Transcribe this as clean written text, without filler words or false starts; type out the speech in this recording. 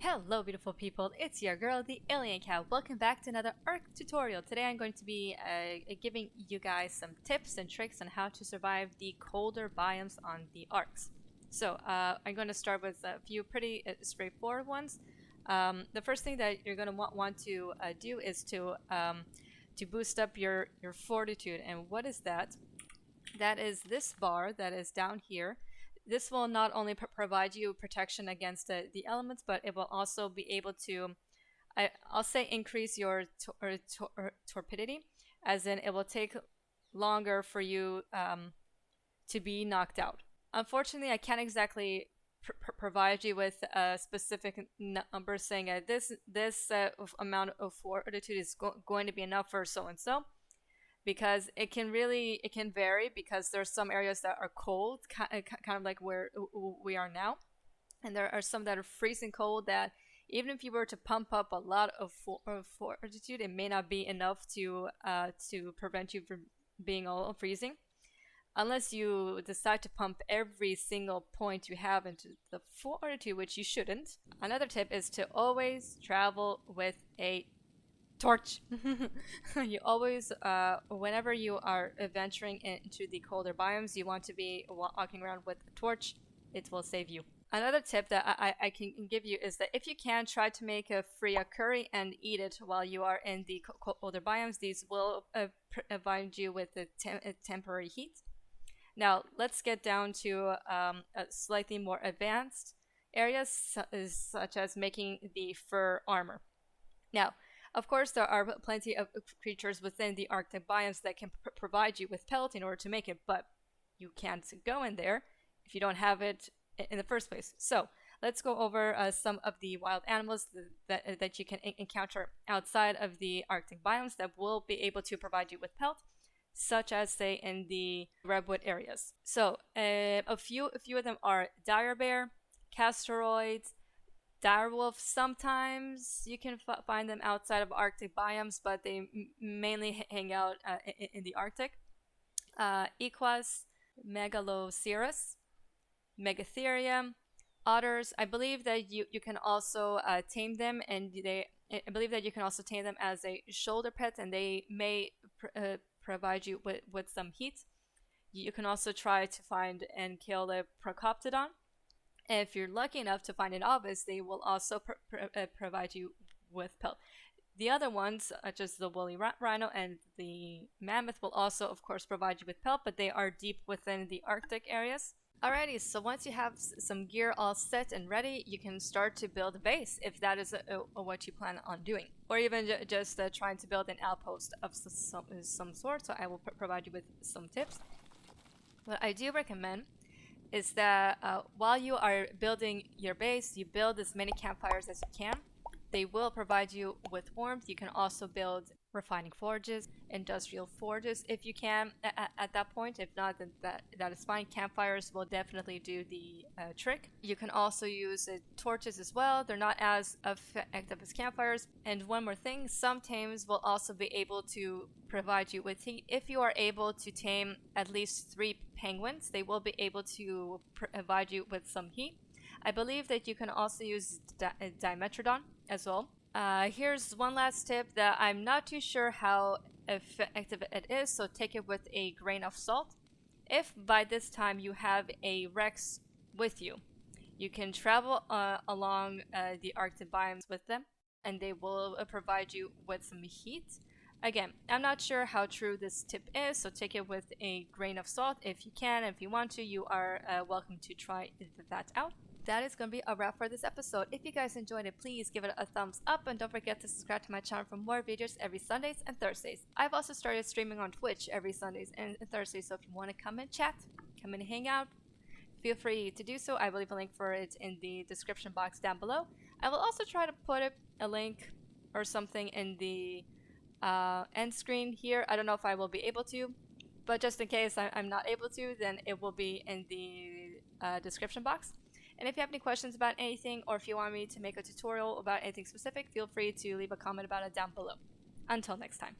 Hello beautiful people, it's your girl, the Alien Cat. Welcome back to another ARK tutorial. Today I'm going to be giving you guys some tips and tricks on how to survive the colder biomes on the ARKs. So I'm going to start with a few pretty straightforward ones. The first thing that you're going to want to do is to boost up your Fortitude. And what is that? That is this bar that is down here. This will not only provide you protection against the elements, but it will also be able to, I'll say, increase your torpidity, as in it will take longer for you to be knocked out. Unfortunately, I can't exactly provide you with a specific number saying this amount of fortitude is going to be enough for so and so, because it can vary, because there's some areas that are cold, kind of like where we are now, and there are some that are freezing cold that even if you were to pump up a lot of fortitude, it may not be enough to prevent you from being all freezing, unless you decide to pump every single point you have into the fortitude, which you shouldn't. Another tip is to always travel with a torch. You always, whenever you are venturing into the colder biomes, you want to be walking around with a torch. It will save you. Another tip that I can give you is that if you can, try to make a free curry and eat it while you are in the colder biomes. These will provide you with a temporary heat. Now let's get down to slightly more advanced areas, such as making the fur armor. Now, of course, there are plenty of creatures within the Arctic biomes that can provide you with pelt in order to make it, but you can't go in there if you don't have it in the first place. So let's go over some of the wild animals that you can encounter outside of the Arctic biomes that will be able to provide you with pelt, such as, say, in the redwood areas. So a few of them are dire bear, castoroids, direwolf. Sometimes you can find them outside of Arctic biomes, but they mainly hang out in the Arctic. Equus, Megaloceros, Megatherium, otters. I believe that you can also tame them, and I believe that you can also tame them as a shoulder pet, and they may provide you with some heat. You can also try to find and kill the Procoptodon. If you're lucky enough to find an Ovis, they will also provide you with pelt. The other ones, such as the woolly rhino and the mammoth, will also, of course, provide you with pelt, but they are deep within the Arctic areas. Alrighty, so once you have some gear all set and ready, you can start to build a base, if that is what you plan on doing. Or even just trying to build an outpost of some sort, so I will provide you with some tips. What I do recommend is that while you are building your base, you build as many campfires as you can. They will provide you with warmth. You can also build refining forges, industrial forges if you can at that point. If not, then that is fine. Campfires will definitely do the trick. You can also use torches as well. They're not as effective as campfires. And one more thing, some tames will also be able to provide you with heat. If you are able to tame at least 3 penguins, they will be able to provide you with some heat. I believe that you can also use Dimetrodon as well. Here's one last tip that I'm not too sure how effective it is, so take it with a grain of salt. If by this time you have a Rex with you, you can travel along the Arctic biomes with them, and they will provide you with some heat. Again, I'm not sure how true this tip is, so take it with a grain of salt if you can. If you want to, you are welcome to try that out. That is going to be a wrap for this episode. If you guys enjoyed it, please give it a thumbs up, and don't forget to subscribe to my channel for more videos every Sundays and Thursdays. I've also started streaming on Twitch every Sundays and Thursdays, so if you want to come and chat, come and hang out, feel free to do so. I will leave a link for it in the description box down below. I will also try to put a link or something in the end screen here. I don't know if I will be able to, but just in case I'm not able to, then it will be in the description box. And if you have any questions about anything, or if you want me to make a tutorial about anything specific, feel free to leave a comment about it down below. Until next time.